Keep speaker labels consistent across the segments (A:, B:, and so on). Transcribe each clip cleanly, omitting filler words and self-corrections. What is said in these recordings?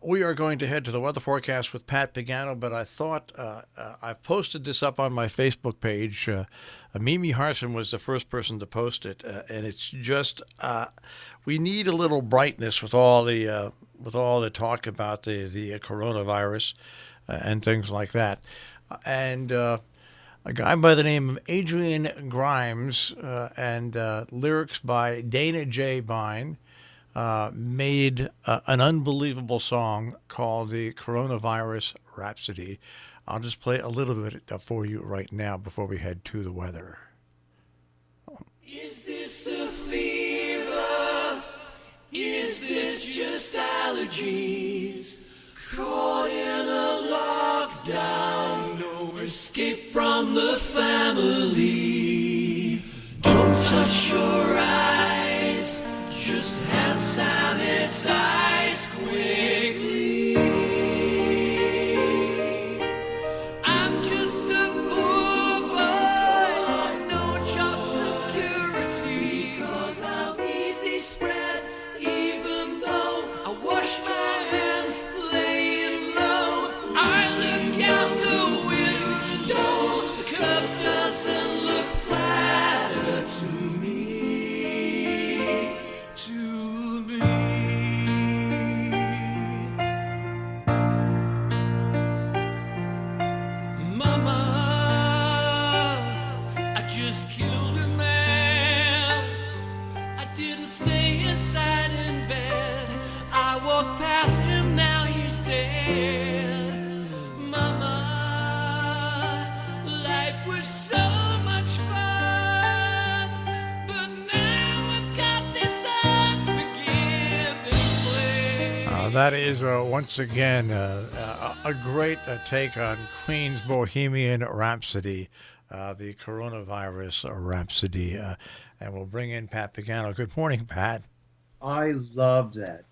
A: We are going to head to the weather forecast with Pat Pagano, but I thought I've posted this up on my Facebook page. Mimi Harson was the first person to post it, and it's just we need a little brightness with all the talk about the coronavirus and things like that. And a guy by the name of Adrian Grimes and lyrics by Dana J. Bine made an unbelievable song called the Coronavirus Rhapsody. I'll just play a little bit for you right now before we head to the weather.
B: Is this a fever? Is this just allergies? Caught in a lockdown, no escape from the family. Don't touch your eyes, just hand sanitize quickly. I'm just a poor boy, no job security, because of easy spread, even though I wash my hands laying low. I look out the window, the cup doesn't look flatter to me. Mama, I just killed a man. I didn't stay inside in bed. I walked past him, now he's dead. Mama, life was so much fun, but now I've got this unforgiving flame.
A: That is once again a great take on Queen's Bohemian Rhapsody, the Coronavirus Rhapsody. And we'll bring in Pat Pagano. Good morning, Pat.
C: I love that.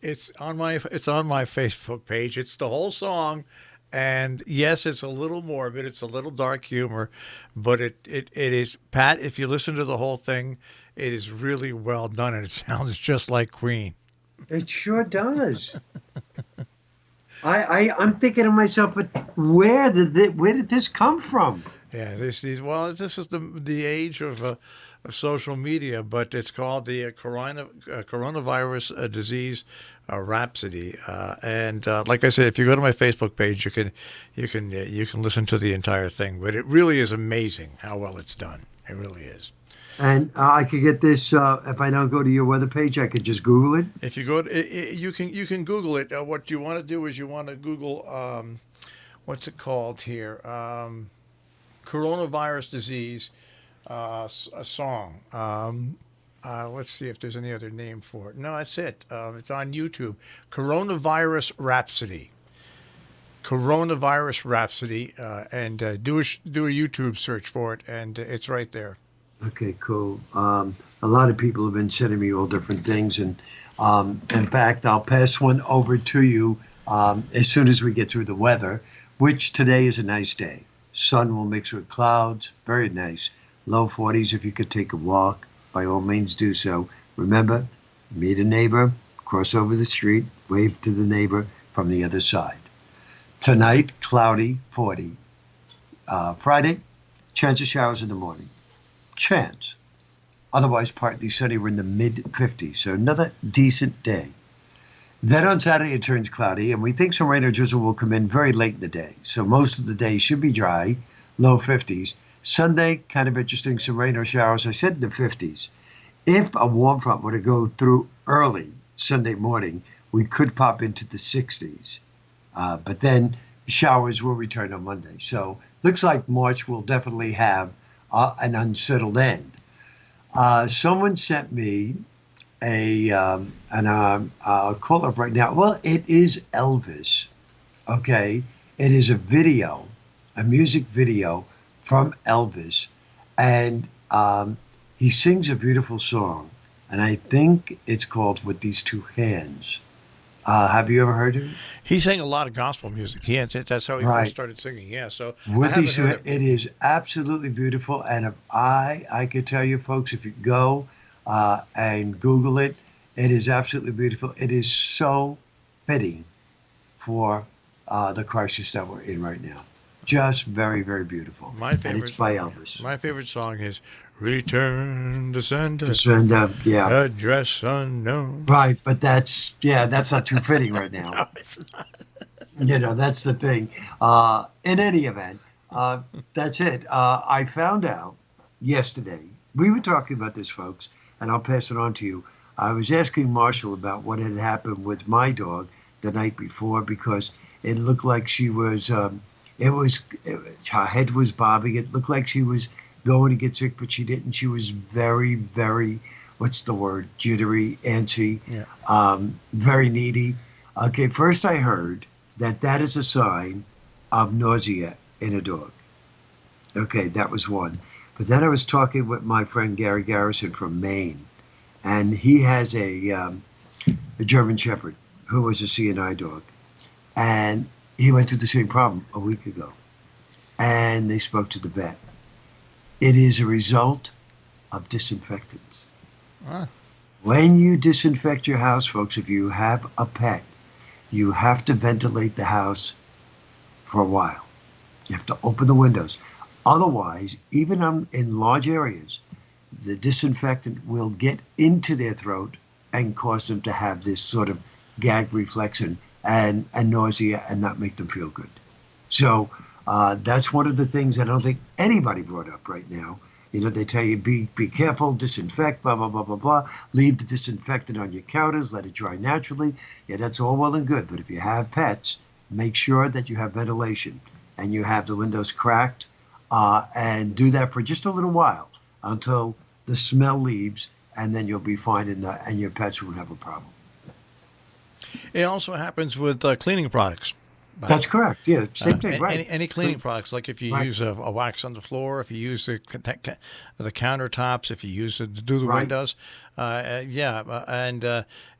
A: It's on my Facebook page. It's the whole song, and yes, it's a little morbid. It's a little dark humor, but it is, Pat. If you listen to the whole thing, it is really well done, and it sounds just like Queen.
C: It sure does. I'm thinking to myself, but where did this come from?
A: Yeah, this is the age of social media, but it's called the coronavirus disease rhapsody. And like I said, if you go to my Facebook page, you can listen to the entire thing. But it really is amazing how well it's done. It really is.
C: And I could get this if I don't go to your weather page. I could just Google it.
A: If you go, you can Google it. What you want to do is you want to Google what's it called here? Coronavirus disease, a song. Let's see if there's any other name for it. No, that's it. It's on YouTube. Coronavirus Rhapsody. Coronavirus Rhapsody, and do a YouTube search for it, and it's right there.
C: Okay, cool. A lot of people have been sending me all different things, and in fact, I'll pass one over to you as soon as we get through the weather, which today is a nice day. Sun will mix with clouds, very nice. Low 40s if you could take a walk, by all means do so. Remember, meet a neighbor, cross over the street, wave to the neighbor from the other side. Tonight, cloudy, 40. Friday, chance of showers in the morning. Chance. Otherwise, partly sunny. We're in the mid-50s, so another decent day. Then on Saturday, it turns cloudy, and we think some rain or drizzle will come in very late in the day. So most of the day should be dry, low 50s. Sunday, kind of interesting, some rain or showers. I said in the 50s. If a warm front were to go through early Sunday morning, we could pop into the 60s. But then showers will return on Monday. So looks like March will definitely have an unsettled end. Someone sent me and I'll call up right now. Well, it is Elvis. Okay, it is a video, a music video from Elvis, and he sings a beautiful song, and I think it's called "With These Two Hands." Have you ever heard it?
A: He sang a lot of gospel music. Yeah, that's how he first started singing. Yeah, so
C: With these two, it is absolutely beautiful, and if I could tell you, folks, if you go and Google it, it is absolutely beautiful. It is so fitting for the crisis that we're in right now. Just very, very beautiful.
A: My
C: And it's
A: favorite,
C: by Elvis.
A: my favorite song is "Return to Sender,
C: Just and yeah,
A: Address Unknown."
C: right. But that's not too fitting right now.
A: No, it's not.
C: That's the thing. In any event, that's it. I found out yesterday. We were talking about this, folks, and I'll pass it on to you. I was asking Marshall about what had happened with my dog the night before because it looked like she was. Her head was bobbing. It looked like she was going to get sick, but she didn't. She was very, very, what's the word? Jittery, antsy, very needy. Okay, first I heard that is a sign of nausea in a dog. Okay, that was one. But then I was talking with my friend Gary Garrison from Maine, and he has a German Shepherd who was a CNI dog. And he went through the same problem a week ago. And they spoke to the vet. It is a result of disinfectants.
A: Ah.
C: When you disinfect your house, folks, if you have a pet, you have to ventilate the house for a while. You have to open the windows. Otherwise, even in large areas, the disinfectant will get into their throat and cause them to have this sort of gag reflex and nausea and not make them feel good. So that's one of the things I don't think anybody brought up right now. They tell you be careful, disinfect, blah, blah, blah, blah, blah. Leave the disinfectant on your counters, let it dry naturally. Yeah, that's all well and good. But if you have pets, make sure that you have ventilation and you have the windows cracked and do that for just a little while until the smell leaves, and then you'll be fine and your pets won't have a problem.
A: It also happens with cleaning products.
C: That's correct. Yeah, same thing. Right.
A: Any cleaning products, like if you use a wax on the floor, if you use the countertops, if you use it to do the windows, and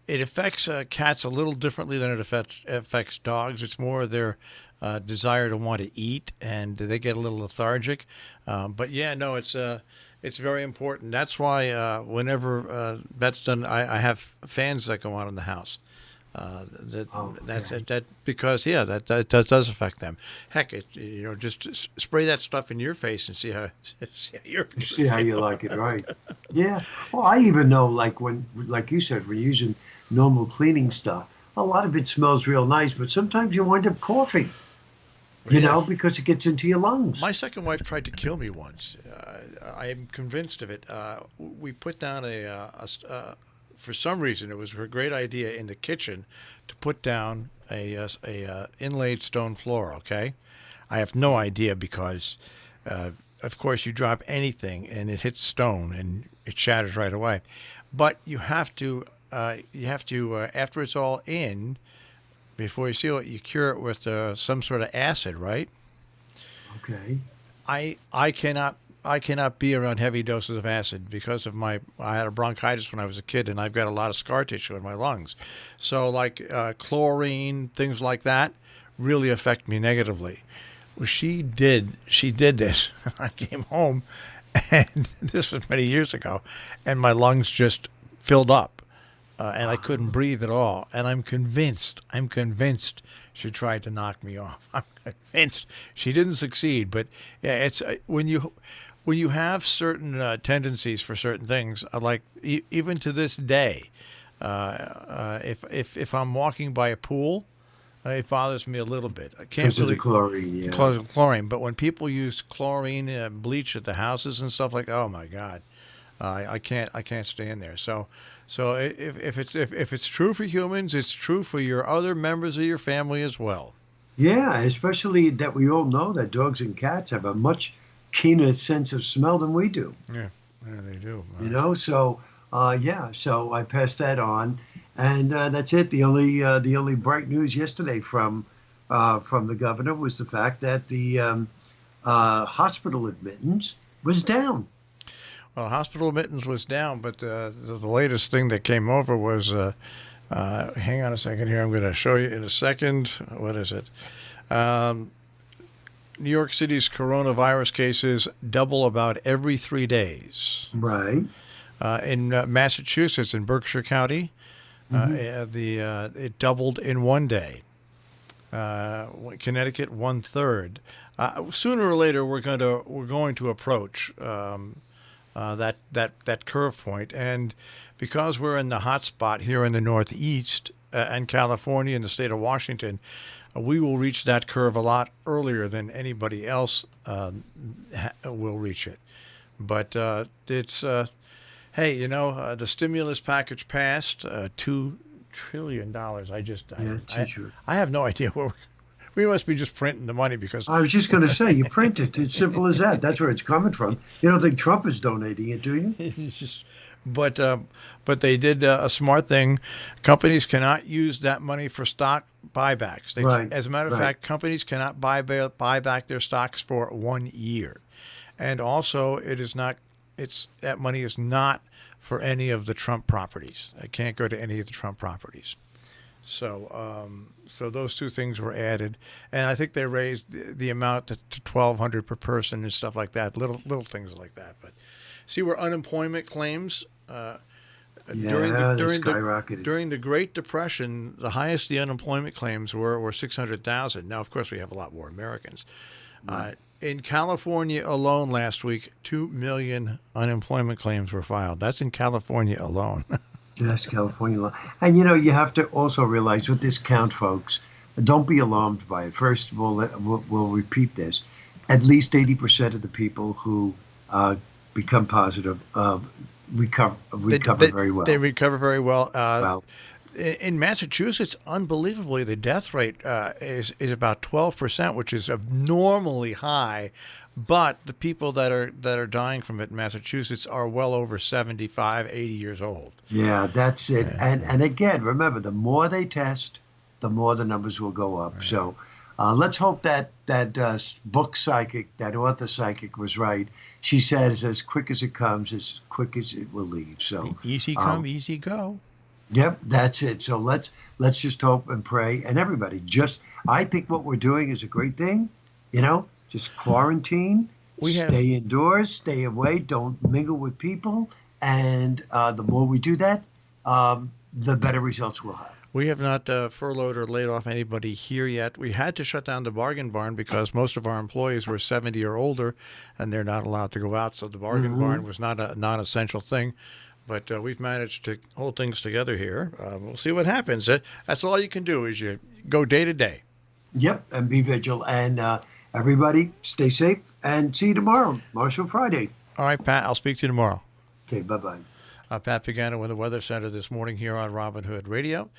A: it affects cats a little differently than it affects dogs. It's more their desire to want to eat, and they get a little lethargic. But it's very important. That's why whenever that's done, I have fans that go on in the house. Because that does affect them. Heck, just spray that stuff in your face and see how
C: you like it, right? Yeah. Well, I even know, like you said, when you're using normal cleaning stuff, a lot of it smells real nice, but sometimes you wind up coughing. Because it gets into your lungs.
A: My second wife tried to kill me once. I am convinced of it. We put down for some reason, it was a great idea in the kitchen to put down a inlaid stone floor. Okay, I have no idea because, of course, you drop anything and it hits stone and it shatters right away. But you have to after it's all in, before you seal it, you cure it with some sort of acid, right?
C: Okay.
A: I cannot be around heavy doses of acid because of I had a bronchitis when I was a kid, and I've got a lot of scar tissue in my lungs. So like chlorine, things like that, really affect me negatively. Well, she did this. I came home, and this was many years ago, and my lungs just filled up. And I couldn't breathe at all. And I'm convinced she tried to knock me off. I'm convinced she didn't succeed. But yeah, it's when you have certain tendencies for certain things, like even to this day, if I'm walking by a pool, it bothers me a little bit. I can't
C: because of the chlorine. Yeah.
A: Because of chlorine. But when people use chlorine bleach at the houses and stuff like, oh my God. I can't stand there. So if it's true for humans, it's true for your other members of your family as well.
C: Yeah, especially that we all know that dogs and cats have a much keener sense of smell than we do.
A: Yeah they do.
C: So so I passed that on, and that's it. The only bright news yesterday from the governor was the fact that the hospital admittance was down.
A: Well, hospital admittance was down, but the latest thing that came over was, hang on a second here, I'm going to show you in a second. What is it? New York City's coronavirus cases double about every 3 days.
C: Right.
A: In Massachusetts, in Berkshire County, It doubled in one day. Connecticut 1/3. Sooner or later, we're going to approach that curve point, and because we're in the hot spot here in the Northeast and California and the state of Washington, we will reach that curve a lot earlier than anybody else will reach it. But it's hey, the stimulus package passed, $2 trillion. I have no idea where we must be just printing the money because
C: I was just going to say, you print it. It's simple as that. That's where it's coming from. You don't think Trump is donating it, do you?
A: it's just. But they did a smart thing. Companies cannot use that money for stock buybacks.
C: Right.
A: As a matter of fact, companies cannot buy back their stocks for 1 year, and also that money is not for any of the Trump properties. It can't go to any of the Trump properties. So those two things were added, and I think they raised the amount to $1,200 per person and stuff like that. Little things like that. But see, where unemployment claims during the Great Depression, the highest the unemployment claims were 600,000. Now, of course, we have a lot more Americans. In California alone last week, 2 million unemployment claims were filed. That's in California alone.
C: Yes, California law. And, you have to also realize with this count, folks, don't be alarmed by it. First of all, we'll repeat this. At least 80% of the people who become positive recover very well.
A: They recover very well.
C: Wow.
A: In Massachusetts, unbelievably, the death rate is about 12%, which is abnormally high. But the people that are dying from it in Massachusetts are well over 75, 80 years old.
C: Yeah, that's it. And again, remember, the more they test, the more the numbers will go up. Right. So let's hope that book psychic, that author psychic was right. She says, as quick as it comes, as quick as it will leave. So
A: easy come, easy go.
C: Yep, that's it. So let's just hope and pray. And everybody, I think what we're doing is a great thing. Just quarantine, stay indoors, stay away, don't mingle with people. And the more we do that, the better results we'll have.
A: We have not furloughed or laid off anybody here yet. We had to shut down the bargain barn because most of our employees were 70 or older, and they're not allowed to go out. So the bargain barn was not a non-essential thing. But we've managed to hold things together here. We'll see what happens. That's all you can do is you go day to day.
C: Yep, and be vigilant. And everybody, stay safe, and see you tomorrow, Marshall Friday.
A: All right, Pat, I'll speak to you tomorrow.
C: Okay, bye-bye.
A: Pat Pagano with the Weather Center this morning here on Robin Hood Radio.